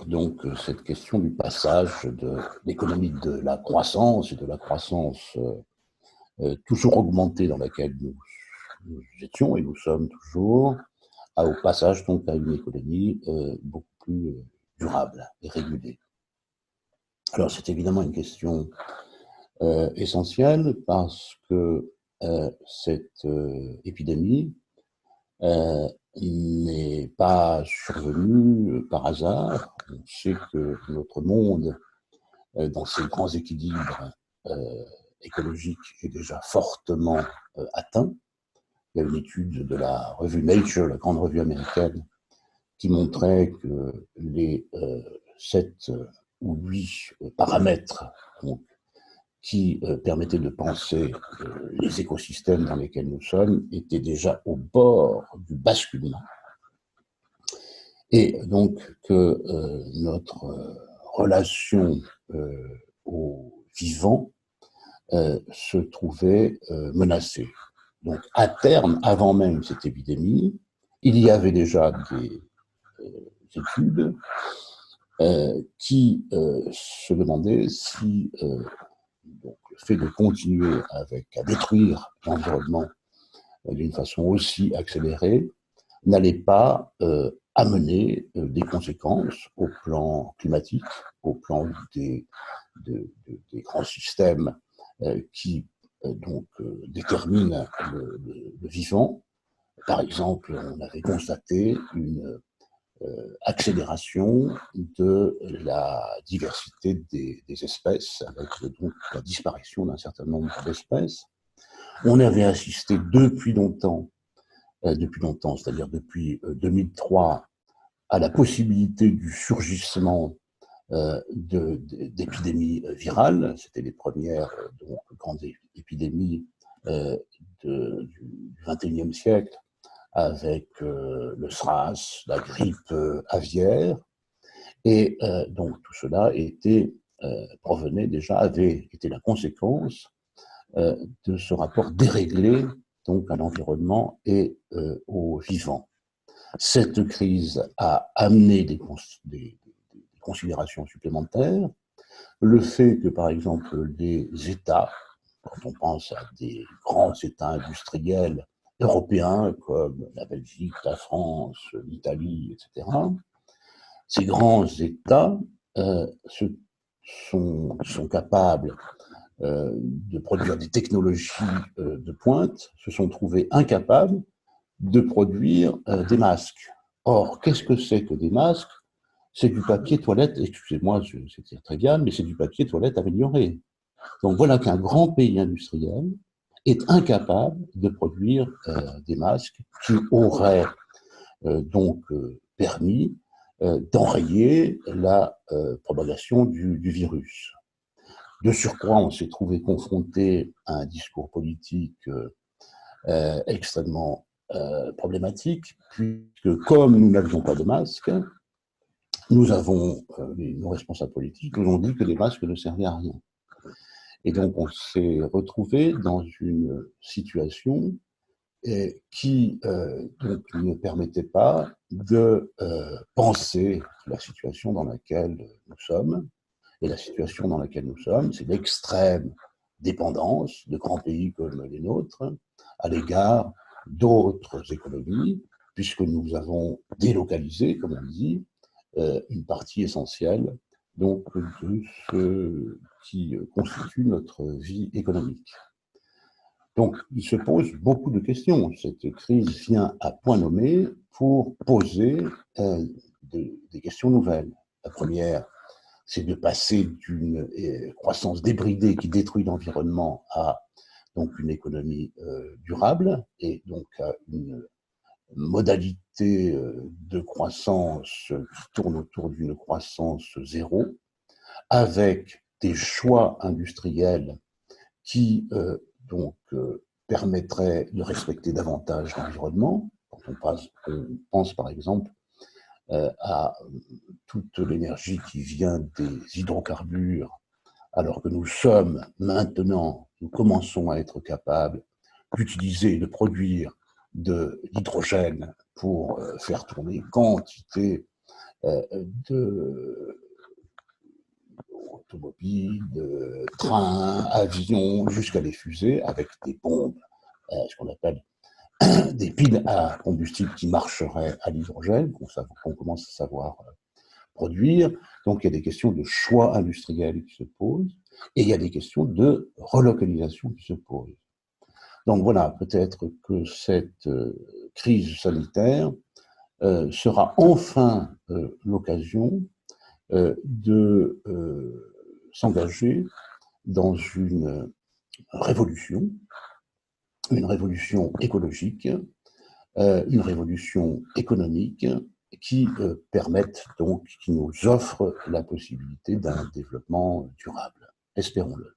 donc cette question du passage de l'économie de la croissance et de la croissance toujours augmentée dans laquelle nous étions et nous sommes toujours, au passage donc à une économie beaucoup plus durable et régulée. Alors c'est évidemment une question essentielle parce que cette épidémie n'est pas survenue par hasard. On sait que notre monde, dans ses grands équilibres écologiques, est déjà fortement atteint. Il y a une étude de la revue Nature, la grande revue américaine, qui montrait que les 7 ou 8 paramètres donc, qui permettaient de penser les écosystèmes dans lesquels nous sommes étaient déjà au bord du basculement. Et donc que notre relation au vivant se trouvait menacée. Donc à terme, avant même cette épidémie, il y avait déjà des études qui se demandaient si donc, le fait de continuer à détruire l'environnement d'une façon aussi accélérée n'allait pas amener des conséquences au plan climatique, au plan des grands systèmes qui donc déterminent le vivant. Par exemple, on avait constaté une accélération de la diversité des espèces, avec donc la disparition d'un certain nombre d'espèces. On avait assisté depuis longtemps, c'est-à-dire depuis 2003, à la possibilité du surgissement d'épidémies virales. C'était les premières donc, grandes épidémies du XXIe siècle, avec le SRAS, la grippe aviaire, et donc tout cela provenait déjà, avait été la conséquence de ce rapport déréglé donc à l'environnement et aux vivants. Cette crise a amené des considérations supplémentaires. Le fait que, par exemple, les États, quand on pense à des grands États industriels européens comme la Belgique, la France, l'Italie, etc., ces grands États sont capables de produire des technologies de pointe, se sont trouvés incapables de produire des masques. Or, qu'est-ce que c'est que des masques? C'est du papier toilette, excusez-moi, c'est très bien, mais c'est du papier toilette amélioré. Donc voilà qu'un grand pays industriel est incapable de produire des masques qui auraient donc permis d'enrayer la propagation du virus. De surcroît, on s'est trouvé confronté à un discours politique extrêmement problématique, puisque comme nous n'avions pas de masque, nos responsables politiques nous ont dit que les masques ne servaient à rien. Et donc on s'est retrouvé dans une situation qui donc ne permettait pas de penser la situation dans laquelle nous sommes. Et la situation dans laquelle nous sommes, c'est l'extrême dépendance de grands pays comme les nôtres à l'égard d'autres économies, puisque nous avons délocalisé, comme on dit, une partie essentielle donc, de ce qui constitue notre vie économique. Donc, il se pose beaucoup de questions. Cette crise vient à point nommé pour poser des questions nouvelles. La première, c'est de passer d'une croissance débridée qui détruit l'environnement à donc une économie durable et donc à une modalité de croissance qui tourne autour d'une croissance zéro, avec des choix industriels qui donc permettraient de respecter davantage l'environnement. Quand on pense par exemple à toute l'énergie qui vient des hydrocarbures, alors que nous commençons à être capables d'utiliser et de produire de l'hydrogène pour faire tourner quantité de automobiles, de trains, avions, jusqu'à des fusées avec des bombes, ce qu'on appelle des piles à combustible qui marcheraient à l'hydrogène, qu'on commence à savoir produire. Donc il y a des questions de choix industriel qui se posent, et il y a des questions de relocalisation qui se posent. Donc voilà, peut-être que cette crise sanitaire sera enfin l'occasion de s'engager dans une révolution écologique, une révolution économique qui permette donc, qui nous offre la possibilité d'un développement durable. Espérons-le.